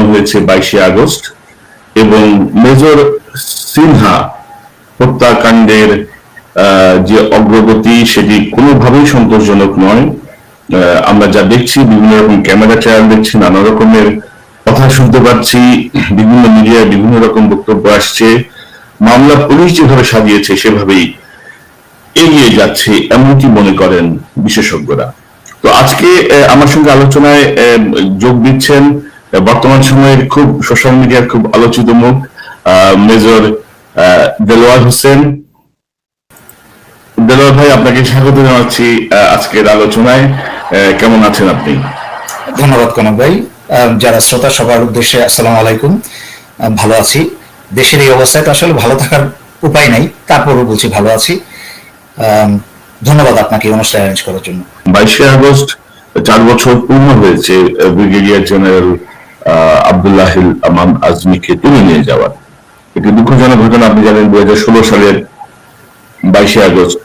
চালানো হয়েছে 22 আগস্ট, এবং মেজর সিনহা হত্যাকাণ্ডের যে অগ্রগতি সেটি কোনোভাবেই সন্তোষজনক নয়। আমরা যা দেখছি, বিভিন্ন রকম ক্যামেরা ট্রায়াল দেখছি, নানা রকমের কথা শুনতে পাচ্ছি, বিভিন্ন মিডিয়ায় বিভিন্ন রকম বক্তব্য আসছে। মামলা পুলিশ যেভাবে সাজিয়েছে সেভাবেই এগিয়ে যাচ্ছে এমনকি মনে করেন বিশেষজ্ঞরা। তো আজকে আমার সঙ্গে আলোচনায় যোগ দিচ্ছেন বর্তমান সময়ের খুব সোশ্যাল মিডিয়ার খুব আলোচিত মুখ মেজর দেলোয়ার হোসেন। দেলোয়ার ভাই, আপনাকে স্বাগত জানাচ্ছি আজকের আলোচনায়। কেমন আছেন আপনি? ধন্যবাদ কনক ভাই। যারা শ্রোতা সবার উদ্দেশ্যে আসসালামু আলাইকুম। ভালো আছি। দেশের এই অবস্থায় তো আসলে ভালো থাকার উপায় নাই, তারপরও বলছি ভালো আছি। ধন্যবাদ আপনাকে অনুষ্ঠান অ্যারেঞ্জ করার জন্য। 22 আগস্ট 4 বছর পূর্ণ হয়েছে ব্রিগেডিয়ার জেনারেল আব্দুল্লাহিল আমান আজমিকে তুলে নিয়ে যাওয়ার। একটি দুঃখজনক ঘটনা। আপনি জানেন 2016 সালের 22 আগস্ট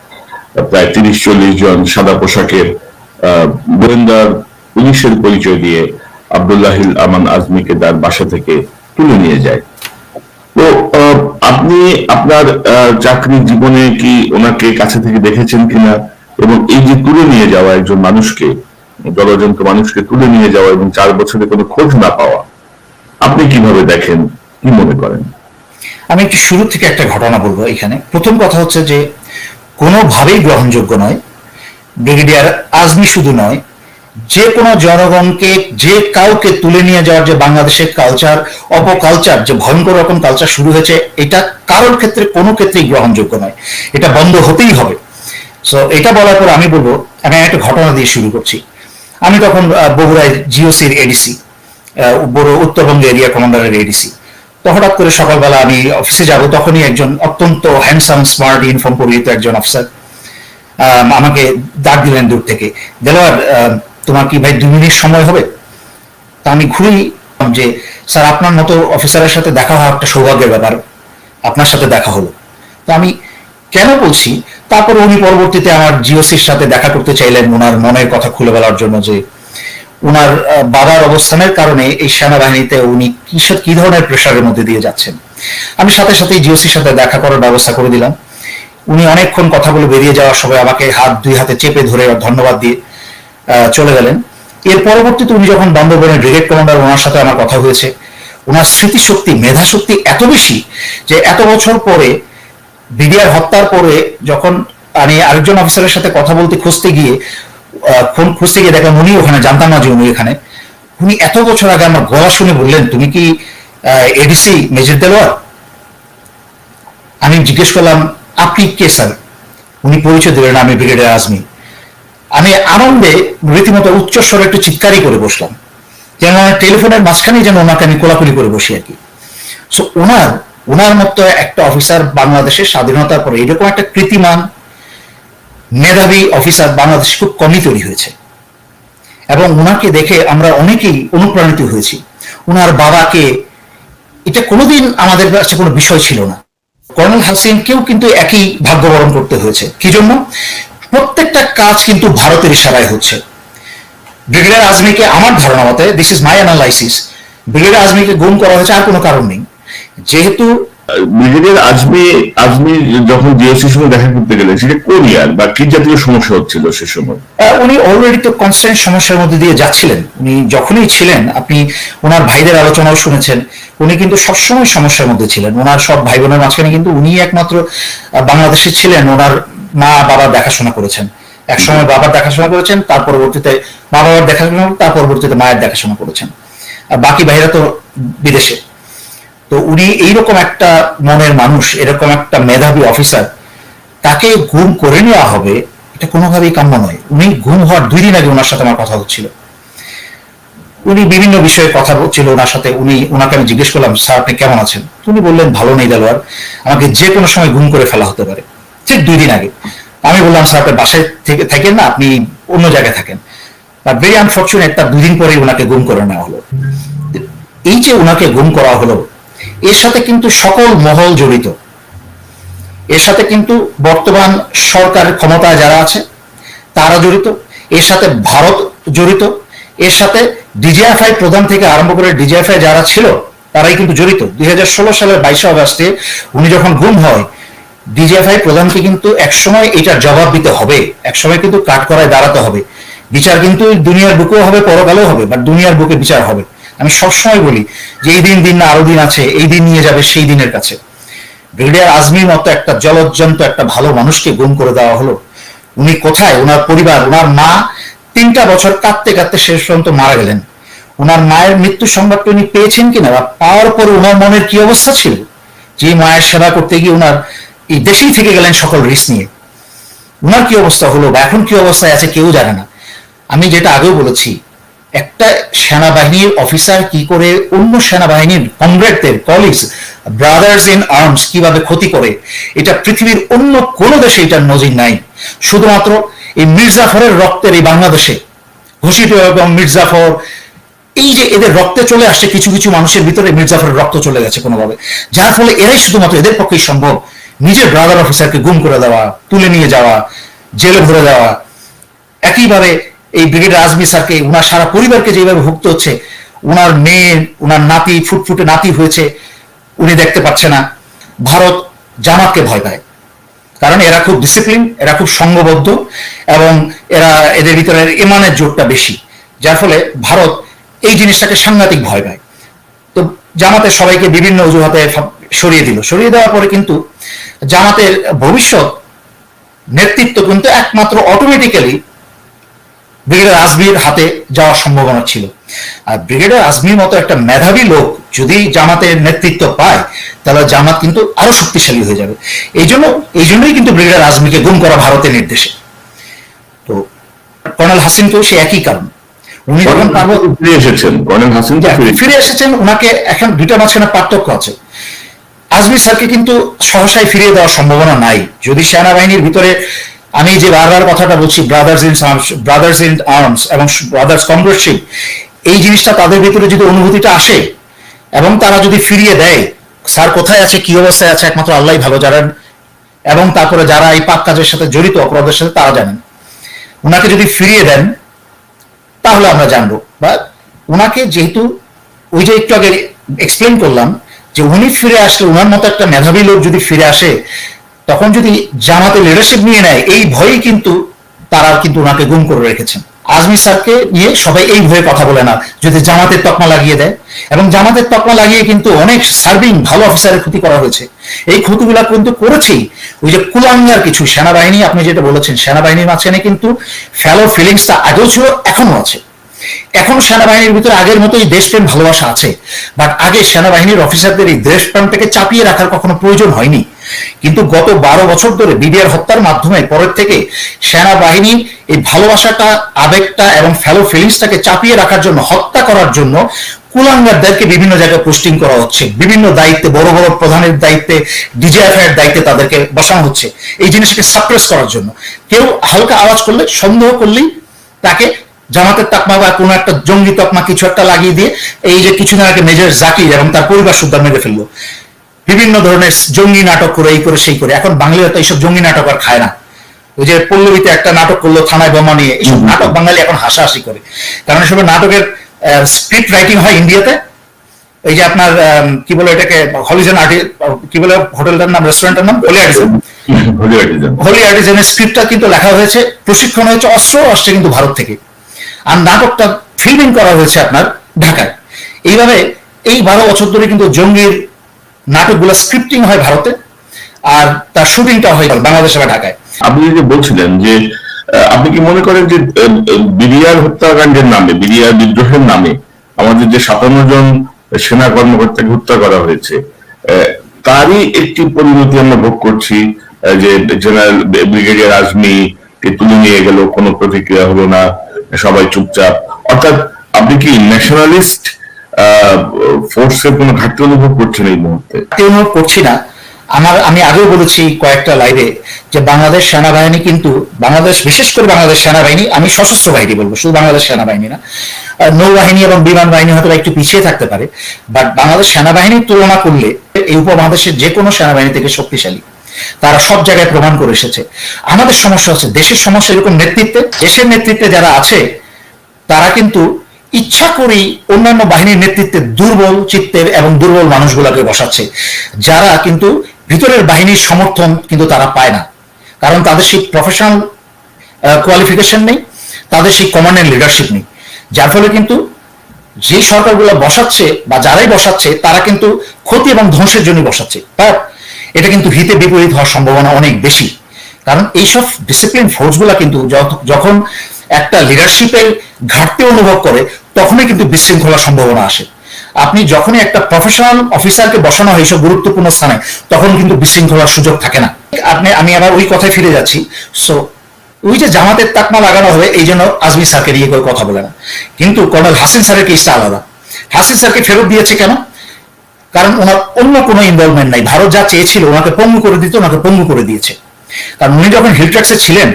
প্রায় 30-40 জন সাদা পোশাকের গোয়েন্দার পুলিশের পরিচয় দিয়ে আব্দুল্লাহিল আমান আজমিকে তার বাসা থেকে তুলে নিয়ে যায়। তো আপনি আপনার চাকরি জীবনে কি ওনাকে কাছে থেকে দেখেছেন কিনা, এবং এই যে তুলে নিয়ে যাওয়া একজন মানুষকে, জলজন্ত মানুষকে তুলে নিয়ে যাওয়া এবং 4 বছরে কোনো খোঁজ না পাওয়া, আপনি কিভাবে দেখেন, কি মনে করেন? আমি একটু শুরু থেকে একটা ঘটনা বলবো এখানে। প্রথম কথা হচ্ছে যে কোনোভাবেই গ্রহণযোগ্য নয়, ব্রিগেডিয়ার আজমি শুধু নয়, যে কোনো জনগণকে যে কাউকে তুলে নিয়ে যাওয়ার যে বাংলাদেশের কালচার, অপকালচার, যে ভয়ঙ্কর রকম কালচার শুরু হয়েছে, এটা কারোর ক্ষেত্রে কোনো ক্ষেত্রেই গ্রহণযোগ্য নয়। এটা বন্ধ হতেই হবে। সো এটা বলার পর আমি বলবো, আমি একটা ঘটনা দিয়ে শুরু করছি। আমি তখন বগুড়ায় জিওসির এডিসি, বড় উত্তরবঙ্গ এরিয়া কমান্ডারের এডিসি। তো হঠাৎ করে সকালবেলা আমি অফিসে যাব, তখনই একজন অত্যন্ত হ্যান্ডসাম, স্মার্ট, ইউনিফর্ম পরিহিত একজন অফিসার আমাকে ডাক দিলেন দূর থেকে, দেলোয়ার, তোমার কি ভাই 2 মিনিট সময় হবে? তা আমি ঘুরি যে, স্যার আপনার মতো অফিসারের সাথে দেখা হওয়া একটা সৌভাগ্যের ব্যাপার, আপনার সাথে দেখা হলো। তো আমি কেন বলছি, তারপর উনি পরবর্তীতে আমার জিওসির সাথে দেখা করতে চাইলেন, ওনার মনের কথা খুলে বলার জন্য, যে ওনার বাবার অবস্থানের কারণে এই সেনাবাহিনীতে উনি কি ধরনের প্রেশারের মধ্যে দিয়ে যাচ্ছেন। আমি সাথে সাথে জিওসির সাথে দেখা করার ব্যবস্থা করে দিলাম। উনি অনেকক্ষণ কথা বলে বেরিয়ে যাওয়ার সময় আমাকে 2 হাতে চেপে ধরে ধন্যবাদ দিয়ে চলে গেলেন। এর পরবর্তীতে উনি যখন বান্দরবনের ব্রিগেড কমান্ডার, ওনার সাথে আমার কথা হয়েছে। ওনার স্মৃতিশক্তি, মেধাশক্তি এত বেশি যে এত বছর পরে, বিডিআর হত্যার পরে, যখন আমি আরেকজন অফিসারের সাথে কথা বলতে খুঁজতে গিয়ে দেখলাম উনি ওখানে, জানতাম না যে উনি এখানে। উনি এত বছর আগে আমার গলা শুনে বললেন, তুমি কি এডিসি মেজর দেলোয়ার? আমি জিজ্ঞেস করলাম, আপনি কে স্যার? উনি পরিচয় দিলেন, আমি ব্রিগেডিয়ার আজমি। আমি আনন্দে রীতিমতো উচ্চস্বরে একটু চিৎকারই করে বসলাম, যেন টেলিফোনের মাঝখানেই যেন ওনাকে আমি কোলাকুলি করে বসি আর কি। সো ওনার মতো একটা অফিসার বাংলাদেশের স্বাধীনতার পরে, এরকম একটা কৃতিমান মেধাবী অফিসার বাংলাদেশ খুব কমই তৈরি হয়েছে, এবং ওনাকে দেখে আমরা অনেকেই অনুপ্রাণিত হয়েছি। ওনার বাবাকে, এটা কোনোদিন আমাদের কাছে কোনো বিষয় ছিল না। কর্নেল হাসিনকেও কিন্তু একই ভাগ্য বরণ করতে হয়েছে। কি জন্য? প্রত্যেকটা কাজ কিন্তু ভারতের ইশারায় হচ্ছে। ব্রিগেডিয়ার আজমিকে, আমার ধারণা মতে, this is my analysis, brigadier আজমিকে গুম করা হয়েছে আর কোনো কারণ নেই। যেহেতু ব্রিগেডিয়ার আজমি যখন জিওসির সঙ্গে দেখা করতে গেলেন, সেটা কোন ইয়ার বা কি জাতীয় সমস্যা হচ্ছিল সে সময়? উনি অলরেডি তো কনস্ট্যান্ট সমস্যার মধ্যে দিয়ে যাচ্ছিলেন। উনি যখনই ছিলেন, আপনি ওনার ভাইদের আলোচনাও শুনেছেন, উনি কিন্তু সবসময় সমস্যার মধ্যে ছিলেন। ওনার সব ভাই বোনের মাঝখানে কিন্তু উনি একমাত্র বাংলাদেশে ছিলেন। ওনার মা বাবার দেখাশোনা করেছেন, একসময় বাবার দেখাশোনা করেছেন, তার পরবর্তীতে মা বাবার দেখাশোনা, তার পরবর্তীতে মায়ের দেখাশোনা করেছেন, আর বাকি ভাইরা তো বিদেশে। তো উনি এইরকম একটা মনের মানুষ, এরকম একটা মেধাবী অফিসার, তাকে গুম করে নেওয়া হবে, এটা কোনোভাবেই কাম্য নয়। উনি গুম হওয়ার 2 দিন আগে ওনার সাথে আমার কথা হচ্ছিল। উনি বিভিন্ন বিষয়ে কথা বলছিল ওনার সাথে। ওনাকে আমি জিজ্ঞেস করলাম, স্যার আপনি কেমন আছেন? উনি বললেন, ভালো নেই দেলোয়ার, আমাকে যে কোনো সময় গুম করে ফেলা হতে পারে। ঠিক 2 দিন আগে। আমি বললাম, স্যার আপনি বাসায় থাকেন না, আপনি অন্য জায়গায় থাকেন। ভেরি আনফর্চুনেট, তার 2 দিন পরেই ওনাকে গুম করে নেওয়া হলো। এই যে ওনাকে গুম করা হলো, এর সাথে কিন্তু সকল মহল জড়িত। এর সাথে কিন্তু বর্তমান সরকারের ক্ষমতায় যারা আছে তারা জড়িত, এর সাথে ভারত জড়িত, এর সাথে ডিজিএফআই প্রধান থেকে আরম্ভ করে ডিজিএফআই যারা ছিল তারাই কিন্তু জড়িত। 2016 সালের 22 আগস্টে উনি যখন গুম হয়, ডিজিএফআই প্রধানকে কিন্তু একসময় এটার জবাব দিতে হবে, একসময় কিন্তু কাঠগড়ায় দাঁড়াতে হবে। বিচার কিন্তু দুনিয়ার বুকেও হবে, পরকালেও হবে, বাট দুনিয়ার বুকে বিচার হবে। আমি সবসময় বলি যে এই দিন না আরো দিন আছে, এই দিন নিয়ে যাবে সেই দিনের কাছে। ব্রিগেডিয়ার আজমির মতো একটা জলজ্জন্ত একটা ভালো মানুষকে গুম করে দেওয়া হলো। উনি কোথায়, ওনার পরিবার, ওনার মা 3টা বছর কাঁদতে কাঁদতে শেষ পর্যন্ত মারা গেলেন। ওনার মায়ের মৃত্যু সংবাদটা উনি পেয়েছেন কিনা, বা পাওয়ার পরে ওনার মনের কি অবস্থা ছিল, যে মায়ের সেবা করতে গিয়ে ওনার এই দেশেই থেকে গেলেন সকল রিস্ক নিয়ে, ওনার কি অবস্থা হলো বা এখন কি অবস্থায় আছে কেউ জানে না। আমি যেটা আগেও বলেছি, একটা সেনাবাহিনীর অফিসার কি করে অন্য সেনাবাহিনীর কমরেডদের, কলিগস, ব্রাদার্স ইন আর্মস কিভাবে ক্ষতি করে, এটা পৃথিবীর অন্য কোনো দেশে এটার নজির নাই। শুধুমাত্র এই মির্জাফরের রক্তের এই বাংলাদেশে ঘোষিত এবং মির্জাফর, এই যে এদের রক্তে চলে আসছে, কিছু কিছু মানুষের ভিতরে মির্জাফরের রক্ত চলে গেছে কোনোভাবে, যার ফলে এরাই শুধুমাত্র এদের পক্ষেই সম্ভব নিজের ব্রাদার অফিসারকে গুম করে দেওয়া, তুলে নিয়ে যাওয়া, জেলে ভরে দেওয়া। একইভাবে এই ব্রিগেডিয়ার আজমি স্যারকে, উনার সারা পরিবারকে যেভাবে ভুগতে হচ্ছে, উনার মেয়ে, উনার নাতি, ফুটফুটে নাতি হয়েছে, উনি দেখতে পাচ্ছে না। ভারত জামাতকে ভয় পায়, কারণ এরা খুব ডিসিপ্লিন, এরা খুব সংঘবদ্ধ এবং এদের ভিতরে ইমানের জোরটা বেশি, যার ফলে ভারত এই জিনিসটাকে সাংঘাতিক ভয় পায়। তো জামাতের সবাইকে বিভিন্ন অজুহাতে সরিয়ে দিল। সরিয়ে দেওয়ার পরে কিন্তু জামাতের ভবিষ্যৎ নেতৃত্ব কিন্তু একমাত্র অটোমেটিক্যালি ব্রিগেডিয়ার আজমির হাতে যাওয়ার সম্ভাবনা ছিল। আর ব্রিগেডিয়ার আজমির মতো একটা মেধাবী লোক যদি জামাতের নেতৃত্ব পায়, তাহলে জামাত কিন্তু আরো শক্তিশালী হয়ে যাবে। এই জন্যই কিন্তু ব্রিগেডিয়ার আজমিকে গুম করা ভারতের নির্দেশে। তো কর্নেল হাসিনকেও সে একই কারণ, উনি যখন ফিরে এসেছেন, কর্নেল হাসিন ফিরে এসেছেন, ওনাকে এখন দুইটা মাঝখানে পার্থক্য আছে। আজমি স্যারকে কিন্তু সহসায় ফিরিয়ে দেওয়ার সম্ভাবনা নাই। যদি সেনাবাহিনীর ভিতরে, আমি যে বারবার কথাটা বলছি, ব্রাদার্স ইন আর্মস এবং ব্রাদার্স কমরেডশিপ, এই জিনিসটা তাদের ভিতরে যদি অনুভূতিটা আসে এবং তারা যদি ফিরিয়ে দেয়, স্যার কোথায় আছে, কি অবস্থায় আছে, একমাত্র আল্লাহই ভালো জানেন, এবং তারপরে যারা এই পাপ কাজের সাথে জড়িত, অপরাধের সাথে, তারা জানেন। ওনাকে যদি ফিরিয়ে দেন তাহলে আমরা জানবো। বা ওনাকে যেহেতু ওই যে একটু আগে এক্সপ্লেন করলাম যে উনি ফিরে আসলে, ওনার মতো একটা মেধাবী লোক যদি ফিরে আসে, তখন যদি জামাতে লিডারশিপ নিয়ে নেয়, এই ভয়েই কিন্তু তারা কিন্তু ওনাকে গুম করে রেখেছেন। আজমি স্যারকে নিয়ে সবাই এই ভয়ে কথা বলে না, যদি জামাতের তকমা লাগিয়ে দেয়। এবং জামাতের তকমা লাগিয়ে কিন্তু অনেক সার্ভিং ভালো অফিসারের ক্ষতি করা হয়েছে। এই ক্ষতিগুলা কিন্তু করেছেই ওই যে কুলাঙ্গার কিছু সেনাবাহিনী, আপনি যেটা বলেছেন, সেনাবাহিনীর মাঝখানে কিন্তু ফ্যালো ফিলিংসটা আগেও ছিল, এখনো আছে। এখন সেনাবাহিনীর ভিতরে আগের মতো এই দেশপ্রেম ভালোবাসা আছে, বাট আগে সেনাবাহিনীর অফিসারদের এই দেশপ্রেমটাকে চাপিয়ে রাখার কখনো প্রয়োজন হয়নি। কিন্তু গত 12 বছর ধরে বিডিআর হত্যার মাধ্যমে পরের থেকে সেনাবাহিনী এই ভালোবাসাটা, আবেগটা এবং ফেলো ফিলিংসটাকে চাপিয়ে রাখার জন্য, হত্যা করার জন্য কুলাঙ্গারদেরকে বিভিন্ন জায়গায় পোস্টিং করা হচ্ছে, বিভিন্ন দায়িত্বে, বড় বড় প্রধানের দায়িত্বে, ডিজিএফআই এর দায়িত্বে তাদেরকে বসানো হচ্ছে, এই জিনিসকে সাপ্রেস করার জন্য। কেউ হালকা আওয়াজ করলে, সন্দেহ করলেই তাকে জামাতের তকমা বা কোনো একটা জঙ্গি তকমা কিছু একটা লাগিয়ে দিয়ে, এই যে কিছুদিন আগে মেজর জাকির এবং তার পরিবার সুদ্ধা মেরে ফেললো, বিভিন্ন ধরনের জঙ্গি নাটক করে, এই করে সেই করে। এখন বাঙালিরা তো এইসব জঙ্গি নাটক আর খায় না। ওই যে পল্লবীতে একটা নাটক করলো থানায় বোমা নিয়ে, এইসব নাটক বাঙালি এখন হাসাহাসি করে, কারণ এসব নাটকের স্ক্রিপ্ট রাইটিং হয় ইন্ডিয়াতে। এই যে আপনার কি বলে এটাকে, হলিজন কি বলে হোটেলটার নাম, রেস্টুরেন্টের নাম হোলি আর্টিজানের স্ক্রিপ্টটা কিন্তু লেখা হয়েছে, প্রশিক্ষণ হয়েছে, অস্ত্র আসছে কিন্তু ভারত থেকে, আর নাটকটা ফিল্মিং করা হয়েছে আপনার ঢাকায়। এইভাবে এই 12 বছর ধরে কিন্তু জঙ্গির নাটকগুলো স্ক্রিপ্টিং হয় ভারতে, আর তার শুটিংটা হয় বাংলাদেশে বা ঢাকায়। আপনি যে বলছিলেন যে আপনি কি মনে করেন যে বিডিআর হত্যাকাণ্ডের নামে, বিডিআর বিদ্রোহের নামে আমাদের যে 57 জন সেনা কর্মকর্তাকে হত্যা করা হয়েছে, তারই একটি পরিণতি আমরা ভোগ করছি, যে জেনারেল ব্রিগেডিয়ার আজমিকে তুলে নিয়ে গেল, কোনো প্রতিক্রিয়া হলো না, সবাই চুপচাপ? অর্থাৎ আপনি কি ন্যাশনালিস্ট ফোর্সের কোনো ঘাটতি অনুভব করছেন এই মুহূর্তে? অনুভব করছি না। আমি আগেও বলেছি কয়েকটা লাইভে যে বাংলাদেশ সেনাবাহিনী কিন্তু, বাংলাদেশ, বিশেষ করে বাংলাদেশ সেনাবাহিনী, আমি সশস্ত্র বাহিনী বলবো, শুধু বাংলাদেশ সেনাবাহিনী না, নৌবাহিনী এবং বিমান বাহিনী হয়তো একটু পিছিয়ে থাকতে পারে, বাট বাংলাদেশ সেনাবাহিনীর তুলনা করলে এই উপমহাদেশের যে কোনো সেনাবাহিনী থেকে শক্তিশালী। তারা সব জায়গায় প্রমাণ করে এসেছে। আমাদের সমস্যা হচ্ছে, দেশের সমস্যা এরকম নেতৃত্বে, দেশের নেতৃত্বে যারা আছে তারা কিন্তু ইচ্ছা করেই অন্যান্য বাহিনীর নেতৃত্বে দুর্বল চিত্তের এবং দুর্বল মানুষগুলোকে বসাচ্ছে, যারা কিন্তু ভিতরের বাহিনীর সমর্থন কিন্তু তারা পায় না, কারণ তাদের সেই প্রফেশনাল কোয়ালিফিকেশন নেই, তাদের সেই কমান্ড এন্ড লিডারশিপ নেই, যার ফলে কিন্তু যে সরকারগুলো বসাচ্ছে বা যারাই বসাচ্ছে তারা কিন্তু ক্ষতি এবং ধ্বংসের জন্য বসাচ্ছে, বাট এটা কিন্তু হিতে বিপরীত হওয়ার সম্ভাবনা অনেক বেশি। কারণ এইসব ডিসিপ্লিন ফোর্সগুলো কিন্তু যখন একটা লিডারশিপের ঘাটতি অনুভব করে তখনই কিন্তু বিশৃঙ্খলার সম্ভাবনা আসে। আপনি যখনই একটা প্রফেশনাল অফিসারকে বসানো হয় এইসব গুরুত্বপূর্ণ স্থানে, তখন কিন্তু বিশৃঙ্খলার সুযোগ থাকে না। আমি আবার ওই কথায় ফিরে যাচ্ছি। সো ওই যে জামাতের তাকমা লাগানো হবে এই জন্য আজমি স্যারকে নিয়ে কেউ কথা বলে না, কিন্তু কর্নেল হাসিন স্যারের কেসটা আলাদা। হাসিন স্যারকে ফেরত দিয়েছে কেন? কারণ ওনার অন্য কোনো ইনভলভমেন্ট নাই। ভারত যা চেয়েছিল ওনাকে পঙ্গু করে দিতে, ওনাকে পঙ্গু করে দিয়েছে। কারণ উনি যখন হিলট্র্যাক্সে ছিলেন,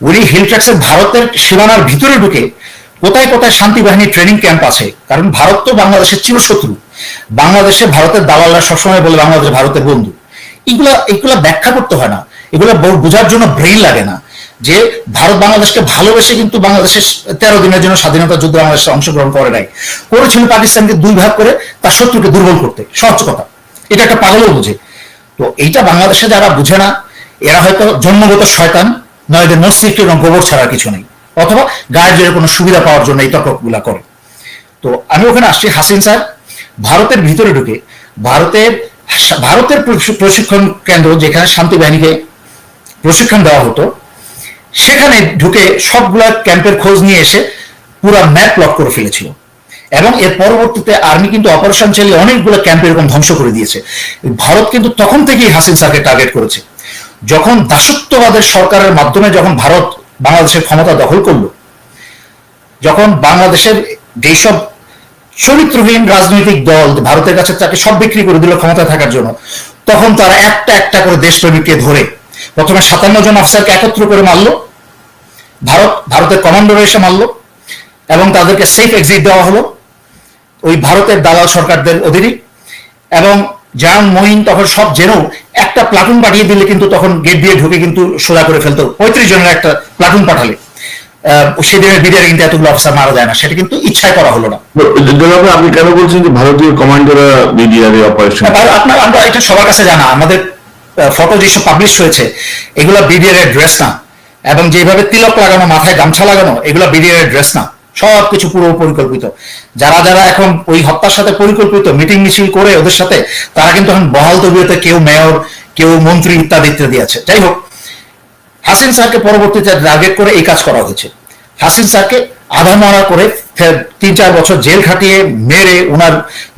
উনি হিলট্র্যাক্সের ভারতের সীমানার ভিতরে ঢুকে কোথায় কোথায় শান্তি বাহিনীর ট্রেনিং ক্যাম্প আছে, কারণ ভারত তো বাংলাদেশের চিরশত্রু। বাংলাদেশে ভারতের দালালরা সবসময় বলে বাংলাদেশ ভারতের বন্ধু। এগুলা ব্যাখ্যা করতে হয় না, এগুলো বোঝার জন্য ব্রেইন লাগে না যে ভারত বাংলাদেশকে ভালোবেসে কিন্তু বাংলাদেশের 13 দিনের জন্য স্বাধীনতা যুদ্ধে বাংলাদেশে অংশগ্রহণ করে নাই, করেছিল পাকিস্তানকে 2 ভাগ করে তার শত্রুকে দুর্বল করতে। সহজ কথা, এটা একটা পাগলও বুঝে। তো এইটা বাংলাদেশে যারা বুঝে না, এরা হয়তো জন্মগত শয়তান, নয় এদের মস্তিষ্ক এবং গোবর ছাড়া কিছু নেই, অথবা গায়ের জোরে কোনো সুবিধা পাওয়ার জন্য এই তর্কগুলা করে। তো আমি ওখানে আসছি, হাসিন স্যার ভারতের ভিতরে ঢুকে ভারতের প্রশিক্ষণ কেন্দ্র যেখানে শান্তি বাহিনীকে প্রশিক্ষণ দেওয়া হতো, সেখানে ঢুকে সবগুলা ক্যাম্পের খোঁজ নিয়ে এসে পুরা ম্যাপ প্লট করে ফেলেছিল। এবং এর পরবর্তীতে আর্মি কিন্তু অপারেশন চালিয়ে অনেকগুলো ক্যাম্প এরকম ধ্বংস করে দিয়েছে। ভারত কিন্তু তখন থেকেই হাসিন স্যারকে টার্গেট করেছে। যখন দাসত্ববাদের সরকারের মাধ্যমে যখন ভারত বাংলাদেশের ক্ষমতা দখল করলো, যখন বাংলাদেশের যেসব চরিত্রহীন রাজনৈতিক দল ভারতের কাছে তাকে সব বিক্রি করে দিল ক্ষমতায় থাকার জন্য, তখন তারা একটা একটা করে দেশপ্রেমিককে ধরে প্রথমে 57 জন অফিসারকে একত্র করে মারলো, ভারতের কমান্ডার এসে মারলো, এবং তাদেরকে সেফ এক্সিট দেওয়া হলো ওই ভারতের দালাল সরকারদের অধীনে। এবং জান মঈন তখন সব জেনেও একটা প্লাটুন পাঠিয়ে দিলে কিন্তু তখন গেট দিয়ে ঢুকে কিন্তু সোজা করে ফেলতো। 35 জনের একটা প্লাটুন পাঠালে সেদিনের বিডিআর কিন্তু এতগুলো অফিসার মারা যায় না, সেটা কিন্তু ইচ্ছায় করা হলো না। আপনি কেন বলছেন যে ভারতীয় কমান্ডাররা বিডিআর অপারেশন? আমরা এটা সবার কাছে জানা, আমাদের ফটো যেসব পাবলিশ হয়েছে এগুলো বিডিআর এর ড্রেস না, এবং যেভাবে তিলক লাগানো, মাথায় গামছা লাগানো, এগুলো বিডিআর এর ড্রেস না। সবকিছু পুরো পরিকল্পিত। যারা যারা এখন ওই হত্যার সাথে পরিকল্পিত মিটিং মিছিল করে ওদের সাথে, তারা কিন্তু এখন বহাল তবিয়তে কেউ মেয়র, কেউ মন্ত্রী ইত্যাদি ইত্যাদি আছে। যাই হোক, হাসিন স্যারকে পরবর্তীতে টার্গেট করে এই কাজ করা হয়েছে। হাসিন স্যারকে আধা মারা করে 3-4 বছর জেল খাটিয়ে মেরে, ওনার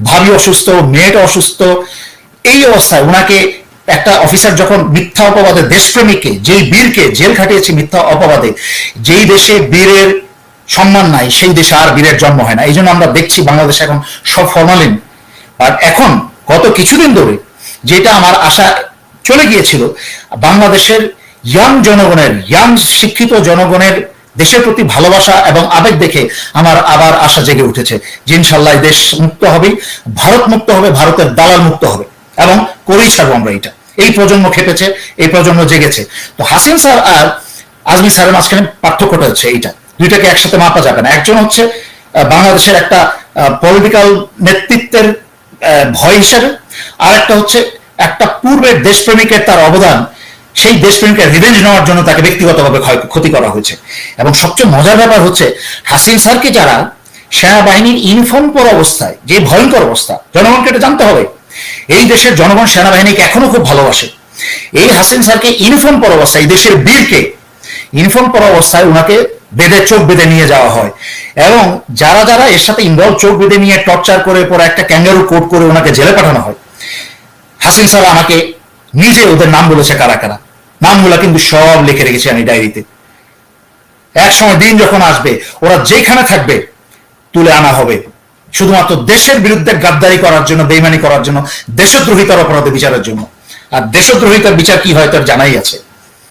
ভাবি অসুস্থ, মেয়েটা অসুস্থ, এই অবস্থায় ওনাকে একটা অফিসার যখন মিথ্যা অপবাদে, দেশপ্রেমিককে, যেই বীরকে জেল খাটিয়েছে মিথ্যা অপবাদে, যেই দেশে বীরের সম্মান নাই সেই দেশে আর বীরের জন্ম হয় না। এই জন্য আমরা দেখছি বাংলাদেশে এখন সব ফরমালিন। আর এখন গত কিছুদিন ধরে যেটা আমার আশা চলে গিয়েছিল, বাংলাদেশের ইয়াং শিক্ষিত জনগণের দেশের প্রতি ভালোবাসা এবং আবেগ দেখে আমার আবার আশা জেগে উঠেছে যে ইনশাল্লাহ দেশ মুক্ত হবে, ভারত মুক্ত হবে, ভারতের দালাল মুক্ত হবে, এবং করেই ছাড়বো আমরা। এই প্রজন্ম খেপেছে, এই প্রজন্ম জেগেছে। তো হাসিন স্যার আর আজমি স্যারের মাঝখানে পার্থক্যটা হচ্ছে এইটা, দুইটাকে একসাথে মাপা যাবে না। একজন হচ্ছে বাংলাদেশের একটা পলিটিক্যাল নেতৃত্বের ভয় হিসাবে, আর একটা হচ্ছে একটা পূর্বের দেশপ্রেমিকের তার অবদান, সেই দেশপ্রেমিকের রিভেঞ্জ নেওয়ার জন্য তাকে ব্যক্তিগতভাবে ক্ষতি করা হয়েছে। এবং সবচেয়ে মজার ব্যাপার হচ্ছে, হাসিন স্যারকে যারা সেনাবাহিনীর ইউনিফর্ম পরা অবস্থায়, যে ভয়ঙ্কর অবস্থা, জনগণকে এটা জানতে হবে, এই দেশের জনগণ সেনাবাহিনীকে এখনো খুব ভালোবাসে। এই হাসিন স্যারকে ইউনিফর্ম পরা অবস্থায়, এই দেশের বীরকে ইউনিফর্ম পরা অবস্থায় ওনাকে চোখ বেঁধে নিয়ে যাওয়া হয়, এবং যারা যারা এর সাথে ইনভলভ চোখ বেঁধে নিয়ে টর্চার করে পরে একটা ক্যাঙ্গারু কোট করে ওনাকে জেলে পাঠানো হয়। হাসিন স্যার আমাকে নিজে ওদের নাম বলেছে, কারা কারা, নামগুলা কিন্তু সব লিখে রেখেছি আমি ডায়েরিতে। এক সময় দিন যখন আসবে, ওরা যেখানে থাকবে তুলে আনা হবে, শুধুমাত্র দেশের বিরুদ্ধে গাদ্দারি করার জন্য, বেইমানি করার জন্য, দেশদ্রোহিতার অপরাধে বিচারের জন্য। আর দেশদ্রোহিতার বিচার কি হয় তার জানাই আছে।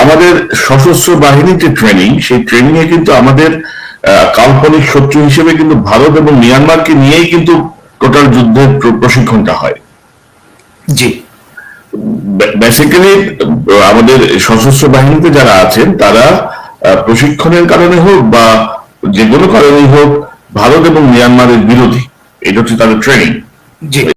আমাদের সশস্ত্র বাহিনীর যে ট্রেনিং, সেই ট্রেনিং এ কিন্তু আমাদের কাল্পনিক শত্রু হিসেবে কিন্তু ভারত এবং মিয়ানমারকে নিয়েই কিন্তু টোটাল যুদ্ধের প্রশিক্ষণটা হয়। জি, বেসিক্যালি আমাদের সশস্ত্র বাহিনীতে যারা আছেন তারা প্রশিক্ষণের কারণে হোক বা যে কোনো কারণেই হোক, ভারত এবং মিয়ানমারের বিরোধী, এটা হচ্ছে তাদের ট্রেনিং। জি।